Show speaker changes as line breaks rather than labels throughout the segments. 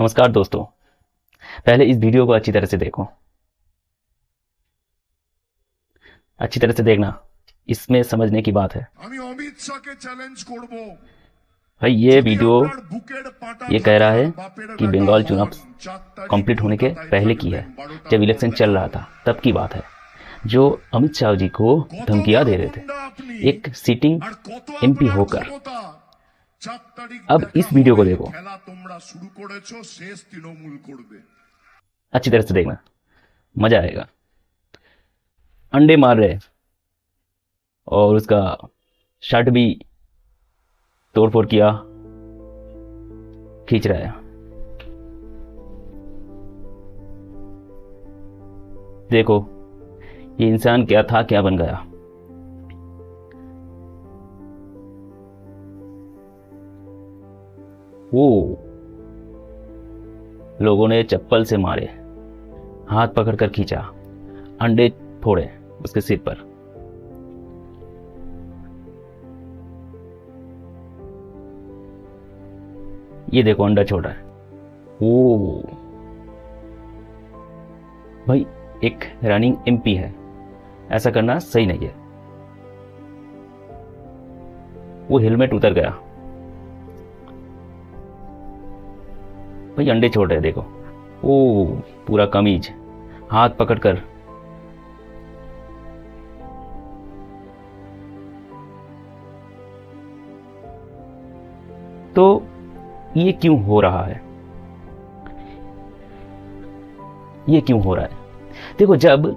नमस्कार दोस्तों। पहले इस वीडियो को अच्छी तरह से देखो, अच्छी तरह से देखना, इसमें समझने की बात है।
अमित शाह के चैलेंज करबो
भाई ये वीडियो ये कह रहा है कि बंगाल चुनाव कंप्लीट होने के पहले की है, जब इलेक्शन चल रहा था तब की बात है, जो अमित शाह जी को धमकियां दे रहे थे एक सिटिंग एमपी होकर। अब इस वीडियो को देखो, अच्छी तरह से देखना, मजा आएगा। अंडे मार रहे और उसका शर्ट भी तोड़फोड़ किया, खींच रहा है। देखो ये इंसान क्या था, क्या बन गया। वो लोगों ने चप्पल से मारे, हाथ पकड़कर खींचा, अंडे फोड़े उसके सिर पर। ये देखो अंडा छोड़ रहा है। ओ भाई, एक रनिंग एमपी है, ऐसा करना सही नहीं है। वो हेलमेट उतर गया। भाई अंडे छोड़ रहे, देखो। ओ पूरा कमीज, हाथ पकड़कर। तो ये क्यों हो रहा है? ये क्यों हो रहा है? देखो, जब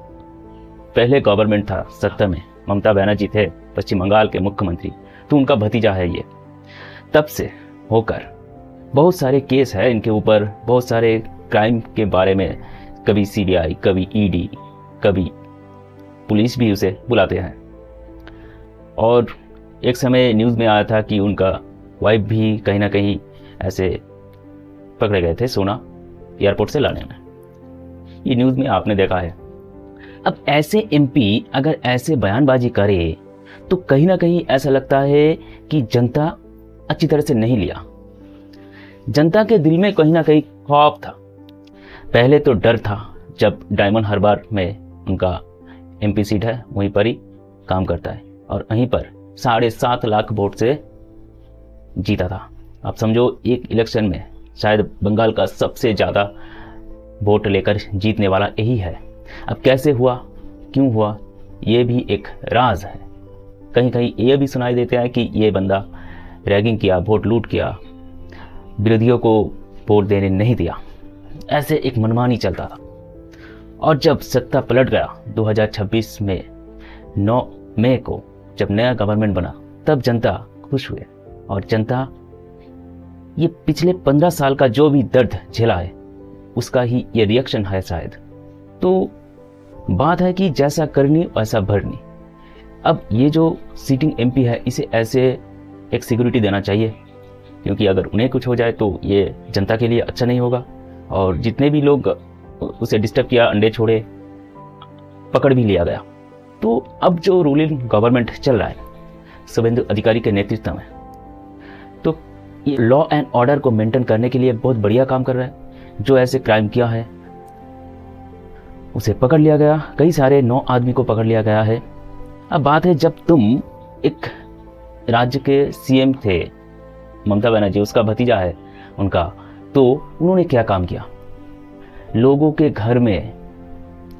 पहले गवर्नमेंट था सत्ता में, ममता बनर्जी थे पश्चिम बंगाल के मुख्यमंत्री, तो उनका भतीजा है ये। तब से होकर बहुत सारे केस है इनके ऊपर, बहुत सारे क्राइम के बारे में, कभी सीबीआई, कभी ईडी, कभी पुलिस भी उसे बुलाते हैं। और एक समय न्यूज़ में आया था कि उनका वाइफ भी कहीं ना कहीं ऐसे पकड़े गए थे सोना एयरपोर्ट से लाने में। ये न्यूज़ में आपने देखा है। अब ऐसे एमपी अगर ऐसे बयानबाजी करे तो कहीं ना कहीं ऐसा लगता है कि जनता अच्छी तरह से नहीं लिया। जनता के दिल में कहीं ना कहीं खौफ था। पहले तो डर था, जब डायमंड हार्बर में उनका एमपी सीट है, वहीं पर ही काम करता है और वहीं पर 7.5 लाख वोट से जीता था। आप समझो, एक इलेक्शन में शायद बंगाल का सबसे ज़्यादा वोट लेकर जीतने वाला यही है। अब कैसे हुआ, क्यों हुआ, ये भी एक राज है। कहीं कहीं ये भी सुनाई देता है कि ये बंदा रैगिंग किया, वोट लूट किया, विरोधियों को वोट देने नहीं दिया, ऐसे एक मनमानी चलता था। और जब सत्ता पलट गया 2026 में 9 मई को, जब नया गवर्नमेंट बना, तब जनता खुश हुए। और जनता ये पिछले 15 साल का जो भी दर्द झेला है उसका ही ये रिएक्शन है शायद। तो बात है कि जैसा करनी वैसा भरनी। अब ये जो सीटिंग एमपी है, इसे ऐसे एक सिक्योरिटी देना चाहिए, क्योंकि अगर उन्हें कुछ हो जाए तो ये जनता के लिए अच्छा नहीं होगा। और जितने भी लोग उसे डिस्टर्ब किया, अंडे छोड़े, पकड़ भी लिया गया। तो अब जो रूलिंग गवर्नमेंट चल रहा है शुभेंदु अधिकारी के नेतृत्व में, तो ये लॉ एंड ऑर्डर को मेंटेन करने के लिए बहुत बढ़िया काम कर रहा है। जो ऐसे क्राइम किया है उसे पकड़ लिया गया, कई सारे 9 आदमी को पकड़ लिया गया है। अब बात है, जब तुम एक राज्य के सीएम थे, ममता बनर्जी उसका भतीजा है उनका, तो उन्होंने क्या काम किया? लोगों के घर में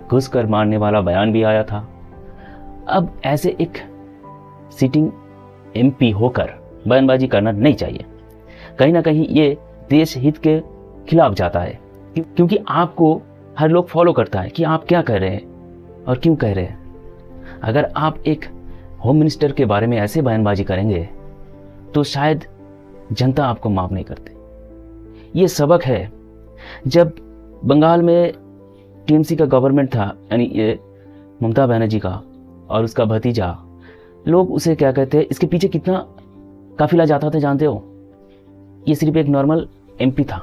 घुसकर मारने वाला बयान भी आया था। अब ऐसे एक सिटिंग एमपी होकर बयानबाजी करना नहीं चाहिए। कहीं ना कहीं ये देश हित के खिलाफ जाता है, क्योंकि आपको हर लोग फॉलो करता है कि आप क्या कह रहे हैं और क्यों कह रहे हैं। अगर आप एक होम मिनिस्टर के बारे में ऐसे बयानबाजी करेंगे तो शायद जनता आपको माफ नहीं करती। ये सबक है। जब बंगाल में टीएमसी का गवर्नमेंट था, यानी ये ममता बनर्जी का और उसका भतीजा, लोग उसे क्या कहते हैं, इसके पीछे कितना काफिला जाता था जानते हो? ये सिर्फ एक नॉर्मल एमपी था,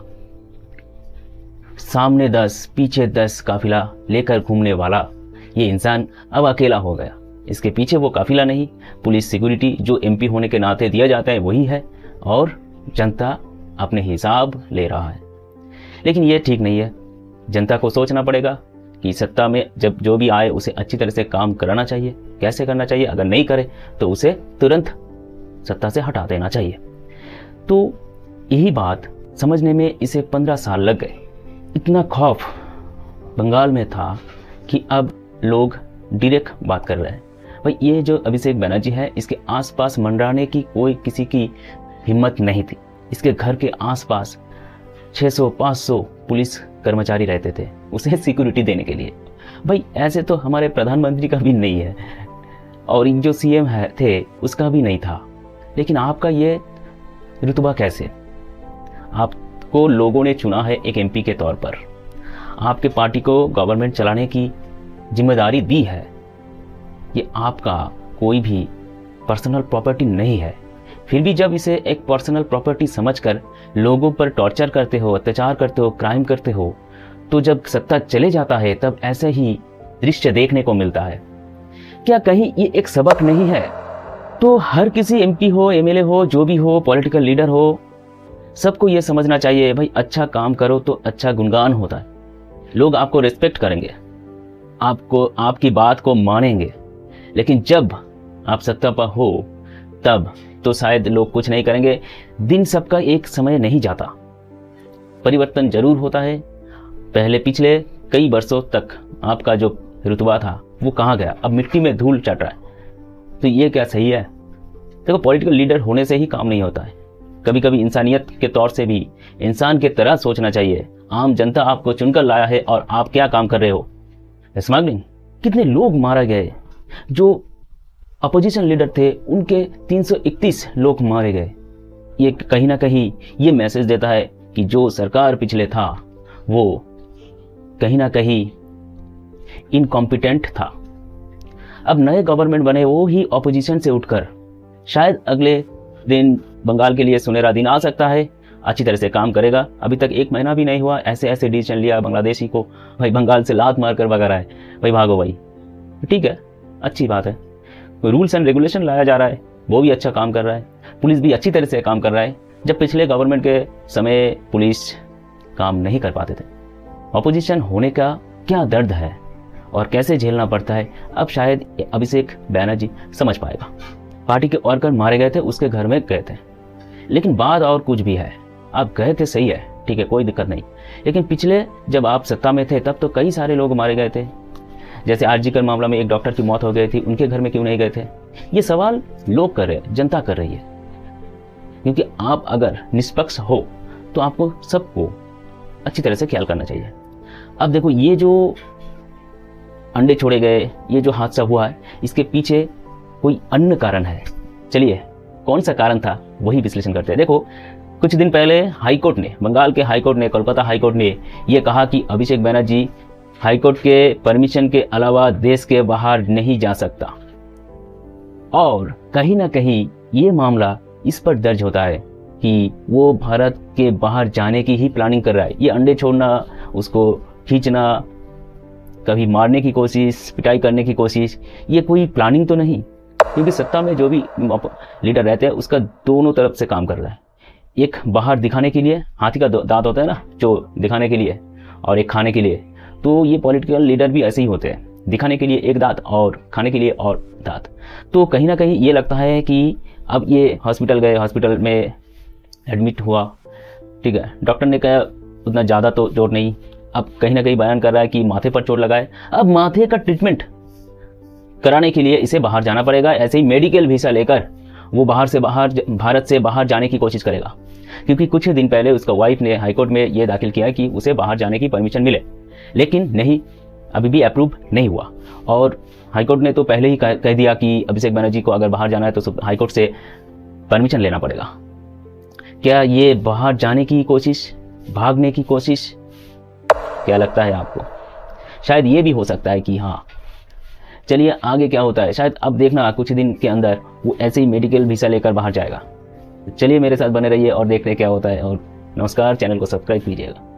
सामने 10 पीछे 10 काफिला लेकर घूमने वाला ये इंसान अब अकेला हो गया। इसके पीछे वो काफिला नहीं, पुलिस सिक्योरिटी जो एमपी होने के नाते दिया जाता है वही है, और जनता अपने हिसाब ले रहा है। लेकिन ये ठीक नहीं है। जनता को सोचना पड़ेगा कि सत्ता में जब जो भी आए उसे अच्छी तरह से काम कराना चाहिए। कैसे करना चाहिए, अगर नहीं करे तो उसे तुरंत सत्ता से हटा देना चाहिए। तो यही बात समझने में इसे 15 साल लग गए। इतना खौफ बंगाल में था कि अब लोग डायरेक्ट बात कर रहे हैं। भाई ये जो अभिषेक बनर्जी है, इसके आसपास मंडराने की कोई किसी की हिम्मत नहीं थी। इसके घर के आसपास 600-500 पुलिस कर्मचारी रहते थे उसे सिक्योरिटी देने के लिए। भाई ऐसे तो हमारे प्रधानमंत्री का भी नहीं है और जो सीएम थे उसका भी नहीं था। लेकिन आपका ये रुतबा कैसे? आपको लोगों ने चुना है एक एमपी के तौर पर, आपके पार्टी को गवर्नमेंट चलाने की जिम्मेदारी दी है। ये आपका कोई भी पर्सनल प्रॉपर्टी नहीं है। फिर भी जब इसे एक पर्सनल प्रॉपर्टी समझकर लोगों पर टॉर्चर करते हो, अत्याचार करते हो, क्राइम करते हो, तो जब सत्ता चले जाता है तब ऐसे ही दृश्य देखने को मिलता है। क्या कहीं ये एक सबक नहीं है? तो हर किसी एमपी हो, एमएलए हो, जो भी हो, पॉलिटिकल लीडर हो, सबको ये समझना चाहिए भाई अच्छा काम करो तो अच्छा गुणगान होता है। लोग आपको रिस्पेक्ट करेंगे, आपको आपकी बात को मानेंगे। लेकिन जब आप सत्ता पर हो तब तो शायद लोग कुछ नहीं करेंगे। दिन सबका एक समय नहीं जाता, परिवर्तन जरूर होता है। पहले पिछले कई वर्षों तक आपका जो रुतबा था वो कहाँ गया? अब मिट्टी में धूल चट रहा है। तो ये क्या सही है? देखो, पॉलिटिकल लीडर होने से ही काम नहीं होता है। कभी कभी इंसानियत के तौर से भी इंसान के तरह सोचना चाहिए। आम जनता आपको चुनकर लाया है और आप क्या काम कर रहे हो? स्मगलिंग, कितने लोग मारा गए। जो अपोजिशन लीडर थे उनके 331 लोग मारे गए। ये कहीं ना कहीं ये मैसेज देता है कि जो सरकार पिछले था वो कहीं ना कहीं इनकॉम्पिटेंट था। अब नए गवर्नमेंट बने, वो ही ऑपोजिशन से उठकर शायद अगले दिन बंगाल के लिए सुनहरा दिन आ सकता है, अच्छी तरह से काम करेगा। अभी तक 1 महीना भी नहीं हुआ, ऐसे ऐसे डिसीजन लिया बांग्लादेशी को भाई बंगाल से लात मार कर भगा रहा है, भाई भागो भाई। ठीक है, अच्छी बात है। रूल्स एंड रेगुलेशन लाया जा रहा है, वो भी अच्छा काम कर रहा है। पुलिस भी अच्छी तरह से काम कर रहा है। जब पिछले गवर्नमेंट के समय पुलिस काम नहीं कर पाते थे। ऑपोजिशन होने का क्या दर्द है और कैसे झेलना पड़ता है, अब शायद अभिषेक बैनर्जी समझ पाएगा। पार्टी के वर्कर मारे गए थे, उसके घर में गए थे, लेकिन बात और कुछ भी है। आप गए थे, सही है, ठीक है, कोई दिक्कत नहीं। लेकिन पिछले जब आप सत्ता में थे तब तो कई सारे लोग मारे गए थे। जैसे आरजीकर मामला में एक डॉक्टर की मौत हो गई थी, उनके घर में क्यों नहीं गए थे? ये सवाल लोग कर रहे हैं, जनता कर रही है। क्योंकि आप अगर निष्पक्ष हो तो आपको सबको अच्छी तरह से ख्याल करना चाहिए। अब देखो, ये जो अंडे छोड़े गए, ये जो हादसा हुआ है, इसके पीछे कोई अन्य कारण है। चलिए, कौन सा कारण था वही विश्लेषण करते हैं। देखो, कुछ दिन पहले हाईकोर्ट ने, बंगाल के हाईकोर्ट ने, कोलकाता हाईकोर्ट ने यह कहा कि अभिषेक बैनर्जी हाईकोर्ट के परमिशन के अलावा देश के बाहर नहीं जा सकता। और कहीं ना कहीं ये मामला इस पर दर्ज होता है कि वो भारत के बाहर जाने की ही प्लानिंग कर रहा है। ये अंडे छोड़ना, उसको खींचना, कभी मारने की कोशिश, पिटाई करने की कोशिश, ये कोई प्लानिंग तो नहीं। क्योंकि सत्ता में जो भी लीडर रहते हैं उसका दोनों तरफ से काम कर रहा है। एक बाहर दिखाने के लिए, हाथी का दांत होता है ना, जो दिखाने के लिए, और एक खाने के लिए। तो ये पॉलिटिकल लीडर भी ऐसे ही होते हैं, दिखाने के लिए एक दांत और खाने के लिए और दांत। तो कहीं ना कहीं ये लगता है कि अब ये हॉस्पिटल गए, हॉस्पिटल में एडमिट हुआ, ठीक है, डॉक्टर ने कहा उतना ज़्यादा तो चोट नहीं। अब कहीं ना कहीं बयान कर रहा है कि माथे पर चोट लगा है। अब माथे का ट्रीटमेंट कराने के लिए इसे बाहर जाना पड़ेगा। ऐसे ही मेडिकल वीसा लेकर वो भारत से बाहर जाने की कोशिश करेगा। क्योंकि कुछ दिन पहले उसका वाइफ ने हाईकोर्ट में ये दाखिल किया कि उसे बाहर जाने की परमिशन मिले, लेकिन नहीं, अभी भी अप्रूव नहीं हुआ। और हाईकोर्ट ने तो पहले ही कह दिया कि अभिषेक बैनर्जी को अगर बाहर जाना है तो हाईकोर्ट से परमिशन लेना पड़ेगा। क्या ये बाहर जाने की कोशिश, भागने की कोशिश, क्या लगता है आपको? शायद ये भी हो सकता है कि हाँ। चलिए, आगे क्या होता है, शायद अब देखना कुछ दिन के अंदर वो ऐसे ही मेडिकल वीसा लेकर बाहर जाएगा। चलिए, मेरे साथ बने रहिए और देखते हैं क्या होता है। और नमस्कार, चैनल को सब्सक्राइब कीजिएगा।